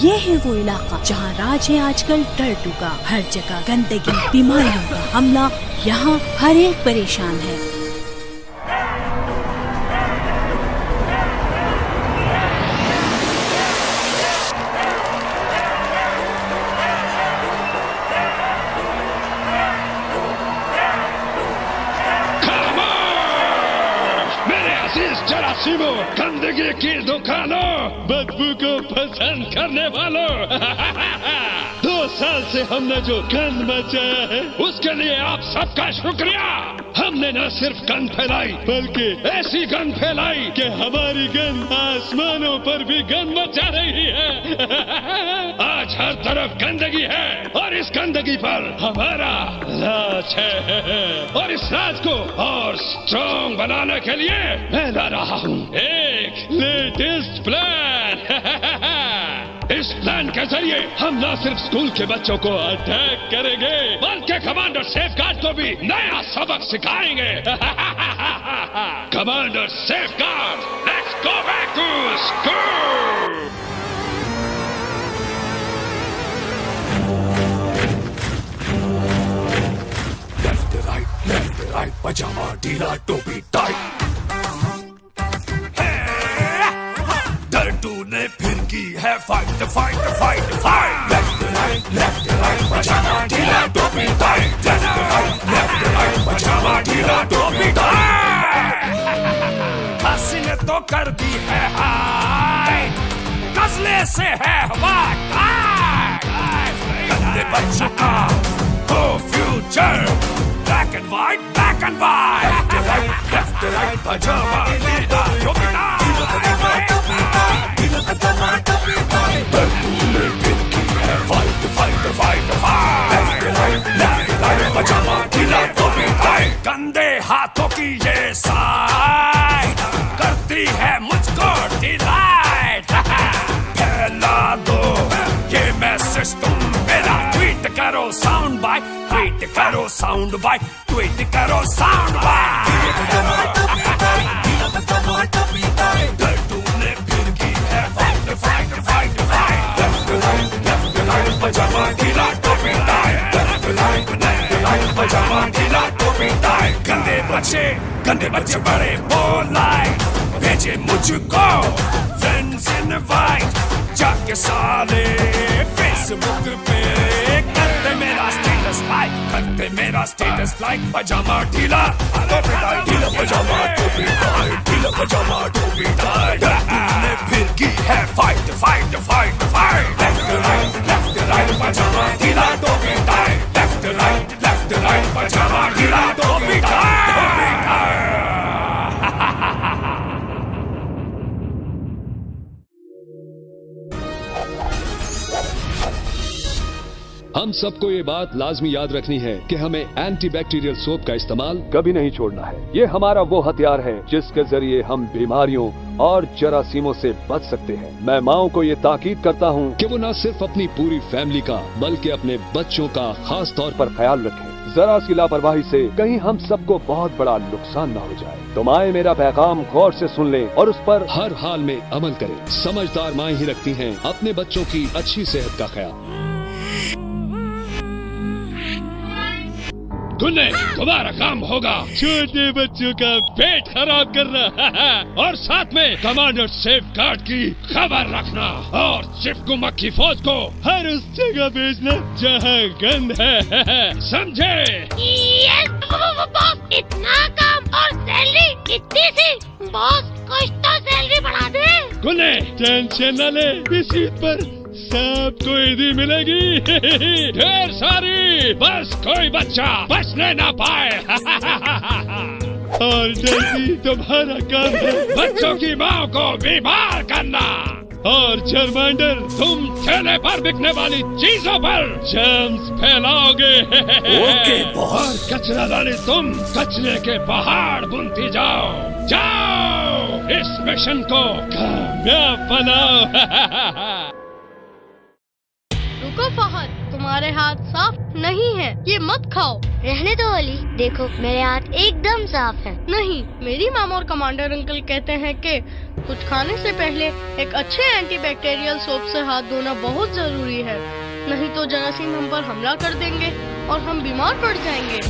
ये है वो इलाका जहाँ राज है आजकल टर्टू का। हर जगह गंदगी, बीमारियों का हमला, यहाँ हर एक परेशान है। जरासीमो, गंदगी की दुकानों, बदबू को पसंद करने वालों, 2 साल से हमने जो गंद मचाया है उसके लिए आप सबका शुक्रिया। हमने न सिर्फ गंद फैलाई बल्कि ऐसी गंद फैलाई कि हमारी गंद आसमानों पर भी गंद मचा रही है। आज हर तरफ गंदगी है और इस गंदगी पर हमारा राज है, और इस राज को और स्ट्रॉन्ग बनाने के लिए मैं ला रहा हूँ एक लेटेस्ट प्लान। इस प्लान के जरिए हम न सिर्फ स्कूल के बच्चों को अटैक करेंगे बल्कि कमांडर सेफगार्ड को भी नया सबक सिखाएंगे। Commander Safeguard, let's go back to school. Left right, पजामा ढीला, टोपी टाइट। टर्टू ने फिर की है fight fight fight fight. Left right, पजामा ढीला, टोपी टाइट। लेफ्ट राइट, पजामा ढीला, टोपी टाइट। हंसी ने तो कर दी है हाय, नस्ले से है हवा टाइट। गंदे बच्चों का हो future, black and white, left right, पजामा ढीला, टोपी टाइट। गंदे हाथों की ये साइड करती है मुझको डिलाइट। फैला दो ये मैसेज तुम मेरा, ट्वीट करो साउंड बाइट, ट्वीट करो साउंड बाइट, ट्वीट करो साउंड बाइट। टर्टू ने फिर की है fight fight fight fight. Left right, पजामा ढीला, टोपी टाइट। लेफ्ट राइट, पजामा ढीला, टोपी टाइट। गंदे बच्चे बड़े बोलाए, भेजे मुझको फ्रेंड्स इनवाइट। जाके साले फेसबुक पे करते मेरा स्टेटस लाइक, पजामा ढीला, टोपी टाइट, ढीला पजामा, टोपी टाइट, ढीला पजामा, टोपी टाइट। ने फिर की है fight fight fight fight. Left right, पजामा ढीला, टोपी टाइट। लेफ्ट राइट, पजामा ढीला, टोपी टाइट। हम सबको ये बात लाजमी याद रखनी है कि हमें एंटीबैक्टीरियल सोप का इस्तेमाल कभी नहीं छोड़ना है। ये हमारा वो हथियार है जिसके जरिए हम बीमारियों और जरासीमों से बच सकते हैं। मैं माओ को ये ताकीद करता हूँ कि वो न सिर्फ अपनी पूरी फैमिली का बल्कि अपने बच्चों का खास तौर पर ख्याल रखें। जरा सी लापरवाही से कहीं हम सबको बहुत बड़ा नुकसान न हो जाए। तो माए मेरा पैगाम गौर से सुन लें और उस पर हर हाल में अमल करें। समझदार माएं ही रखती हैं अपने बच्चों की अच्छी सेहत का ख्याल। तुम्हारा काम होगा छोटे बच्चों का पेट खराब करना और साथ में कमांडर सेफगार्ड की खबर रखना और चिपकुमक की फौज को हर उस जगह भेजना जहाँ गंद है। समझे? बॉस, इतना काम और सैलरी इतनी सी। बॉस, कुछ तो सैलरी बढ़ा दे। कुने टेंशन न ले, इसी पर सबको ईदी मिलेगी। ढेर सारी, बस कोई बच्चा बचने ना पाए। और जल्दी तुम्हारा काम है बच्चों की माँ को बीमार करना। और जर्मांडर, तुम ठेले पर बिकने वाली चीजों पर जर्म्स फैलाओगे। Okay boss. कचरा वाले तुम कचरे के पहाड़ बुनती जाओ। इस मिशन को कामयाब बनाओ। रुको फहद, तुम तुम्हारे हाथ साफ नहीं है, ये मत खाओ। रहने दो ओली, देखो मेरे हाथ एकदम साफ है। नहीं, मेरी मामा और कमांडर अंकल कहते हैं कि कुछ खाने से पहले एक अच्छे एंटीबैक्टीरियल सोप से हाथ धोना बहुत जरूरी है, नहीं तो जरासीम हम पर हमला कर देंगे और हम बीमार पड़ जाएंगे।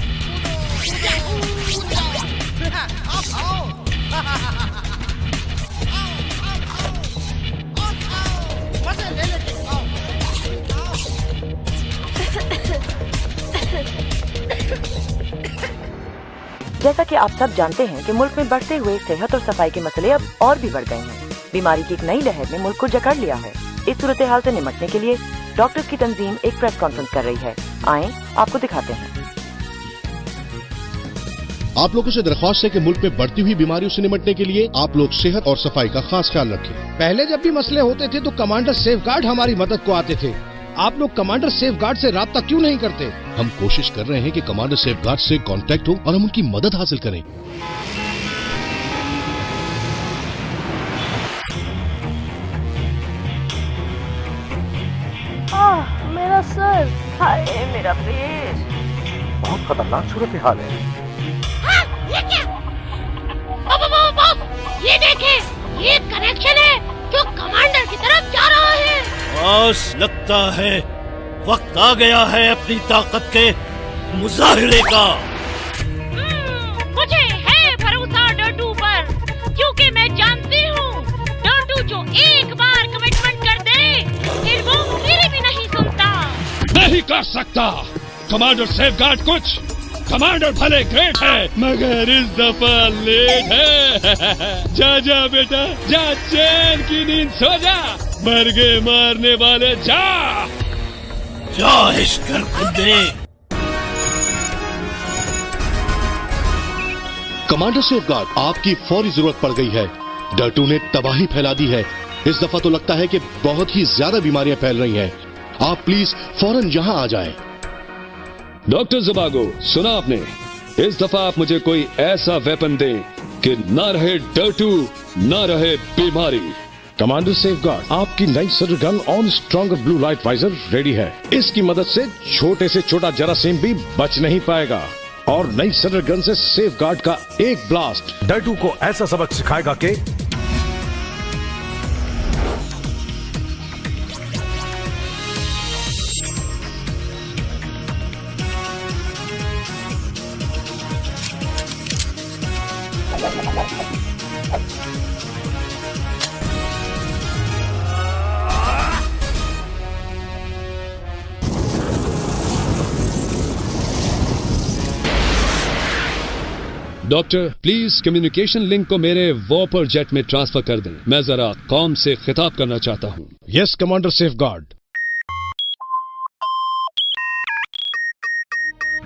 जैसा कि आप सब जानते हैं कि मुल्क में बढ़ते हुए सेहत और सफाई के मसले अब और भी बढ़ गए हैं। बीमारी की एक नई लहर ने मुल्क को जकड़ लिया है। इस सूरत हाल से निपटने के लिए डॉक्टर्स की तंजीम एक प्रेस कॉन्फ्रेंस कर रही है। आएं, आपको दिखाते हैं। आप लोगों से दरख्वास्त है कि मुल्क में बढ़ती हुई बीमारियों से निपटने के लिए आप लोग सेहत और सफाई का खास ख्याल रखें। पहले जब भी मसले होते थे तो कमांडर सेफगार्ड हमारी मदद को आते थे। आप लोग कमांडर सेफगार्ड से राब्ता क्यों नहीं करते? हम कोशिश कर रहे हैं कि कमांडर सेफगार्ड से कांटेक्ट हो और हम उनकी मदद हासिल करें। मेरा सर, हाय मेरा पेट। बहुत खतरनाक सूरत हाल है। हाँ, ये क्या? बॉस, ये देखे, ये कनेक्शन है जो कमांडर की तरफ जा रहा है। बॉस, लगता है वक्त आ गया है अपनी ताकत के मुजाहिरे का। मुझे है भरोसा डर्टू पर, क्योंकि मैं जानती हूँ डर्टू जो एक बार कमिटमेंट कर दे फिर वो मेरी भी नहीं सुनता। नहीं कर सकता कमांडर सेफगार्ड कुछ। कमांडर भले ग्रेट है मगर इस दफा लेट है। जा जा बेटा, जा चैन की नींद सो जा। मरगे मारने वाले जा इश्कर खुदे। कमांडर सेफगार्ड, आपकी फौरी जरूरत पड़ गई है। डर्टू ने तबाही फैला दी है। इस दफा तो लगता है कि बहुत ही ज्यादा बीमारियां फैल रही हैं। आप प्लीज फौरन यहाँ आ जाएं। डॉक्टर ज़िबागो, सुना आपने? इस दफा आप मुझे कोई ऐसा वेपन दें कि ना रहे डर्टू, ना रहे बीमारी। कमांडर सेफगार्ड, आपकी नई सर्जर gun on stronger blue light visor ready है। इसकी मदद से छोटे से छोटा जरासीम भी बच नहीं पाएगा और नई सर्जर गन से सेफगार्ड का एक ब्लास्ट डर्टू को ऐसा सबक सिखाएगा कि डॉक्टर, प्लीज कम्युनिकेशन लिंक को मेरे वॉपर जेट में ट्रांसफर कर दें। मैं जरा कॉम से खिताब करना चाहता हूँ। Yes commander safeguard.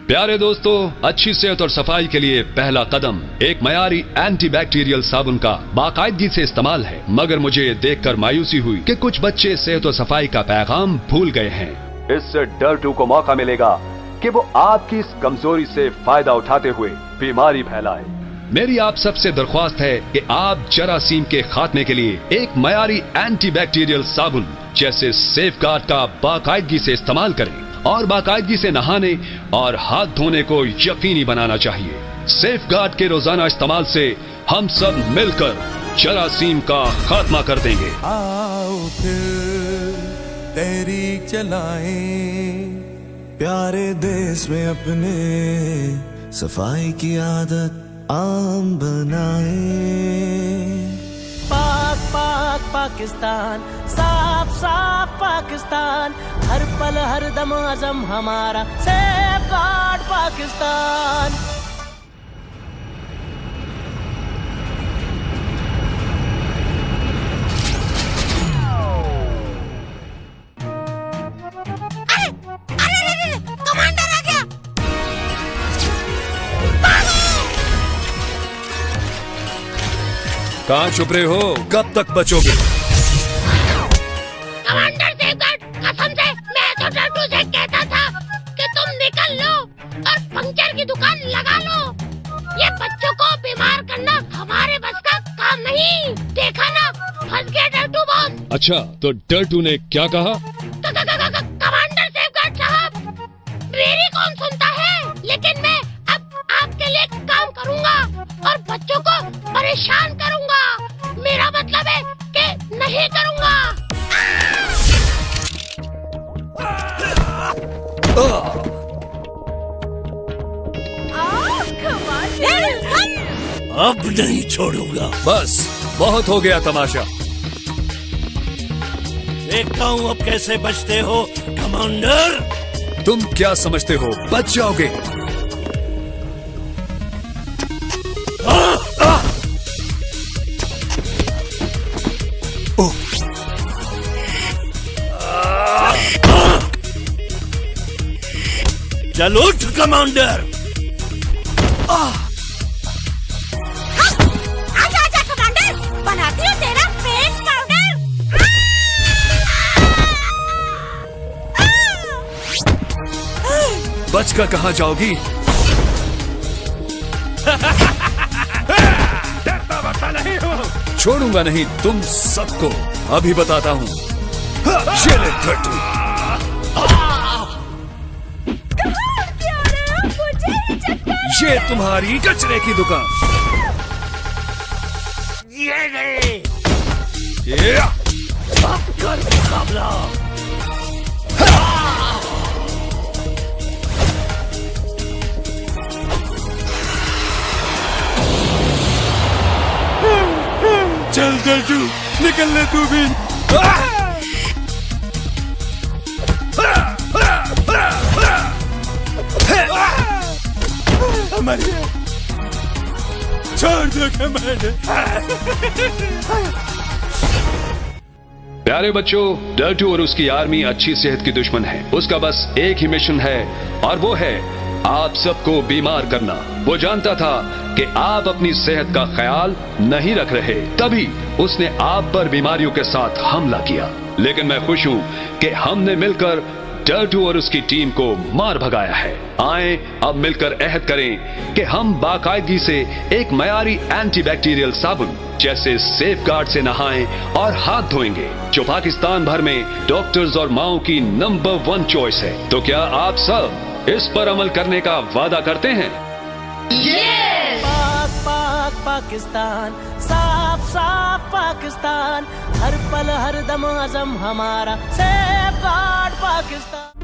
प्यारे दोस्तों, अच्छी सेहत और सफाई के लिए पहला कदम एक मयारी एंटीबैक्टीरियल साबुन का बाकायदगी से इस्तेमाल है। मगर मुझे ये देखकर मायूसी हुई कि कुछ बच्चे सेहत और सफाई का पैगाम भूल गए हैं। इससे डर्टू को मौका मिलेगा कि वो आपकी इस कमजोरी से फायदा उठाते हुए बीमारी फैलाए। मेरी आप सबसे दरख्वास्त है कि आप जरासीम के खात्मे के लिए एक मयारी एंटीबैक्टीरियल साबुन जैसे सेफगार्ड का बाकायदगी से इस्तेमाल करें और बाकायदगी से नहाने और हाथ धोने को यकीनी बनाना चाहिए। सेफगार्ड के रोजाना इस्तेमाल से हम सब मिलकर जरासीम का खात्मा कर देंगे। आओ फिर तहरीक चलाएं, प्यारे देश में अपने सफाई की आदत आम बनाए। पाक पाक पाकिस्तान, साफ साफ पाकिस्तान, हर पल हर दम अज़म हमारा सेफगार्ड पाकिस्तान। कमांडर आ गया। कहाँ छुप रहे हो? कब तक बचोगे? कमांडर सेफगार्ड, कसम से मैं तो डर्टू से कहता था कि तुम निकल लो और पंक्चर की दुकान लगा लो। ये बच्चों को बीमार करना हमारे बस का काम नहीं। देखा ना, फंस गया डर्टू बॉस। अच्छा, तो डर्टू ने क्या कहा? कमांडर सेफगार्ड साहब, परेशान करूंगा। मेरा मतलब है कि नहीं करूंगा। अब नहीं छोड़ूंगा। बस बहुत हो गया तमाशा। देखता हूँ अब कैसे बचते हो कमांडर। तुम क्या समझते हो बच जाओगे? चल उठ कमांडर। आजा आजा कमांडर, बनाती हूँ तेरा फेस पाउडर। बचकर कहाँ जाओगी? छोड़ूंगा नहीं तुम सबको, अभी बताता हूँ। ये ले घटू। ये तुम्हारी कचरे की दुकान। ये गए। अब कर मुकाबला। चल डर्टू, निकल ले तू भी। हमारी छोड़ दो कमांडर। प्यारे बच्चों, डर्टू और उसकी आर्मी अच्छी सेहत की दुश्मन है। उसका बस एक ही मिशन है और वो है आप सबको बीमार करना। वो जानता था कि आप अपनी सेहत का ख्याल नहीं रख रहे, तभी उसने आप पर बीमारियों के साथ हमला किया। लेकिन मैं खुश हूं कि हमने मिलकर डर्टू और उसकी टीम को मार भगाया है। आए अब मिलकर अहद करें कि हम बाकायदगी से एक मयारी एंटीबैक्टीरियल साबुन जैसे सेफगार्ड से नहाएं और हाथ धोएंगे, जो पाकिस्तान भर में डॉक्टर्स और माओ की नंबर 1 चॉइस है। तो क्या आप सब इस पर अमल करने का वादा करते हैं? पाक पाक पाकिस्तान, साफ साफ पाकिस्तान, हर पल हर दम आज़म हमारा, सेफगार्ड पाकिस्तान।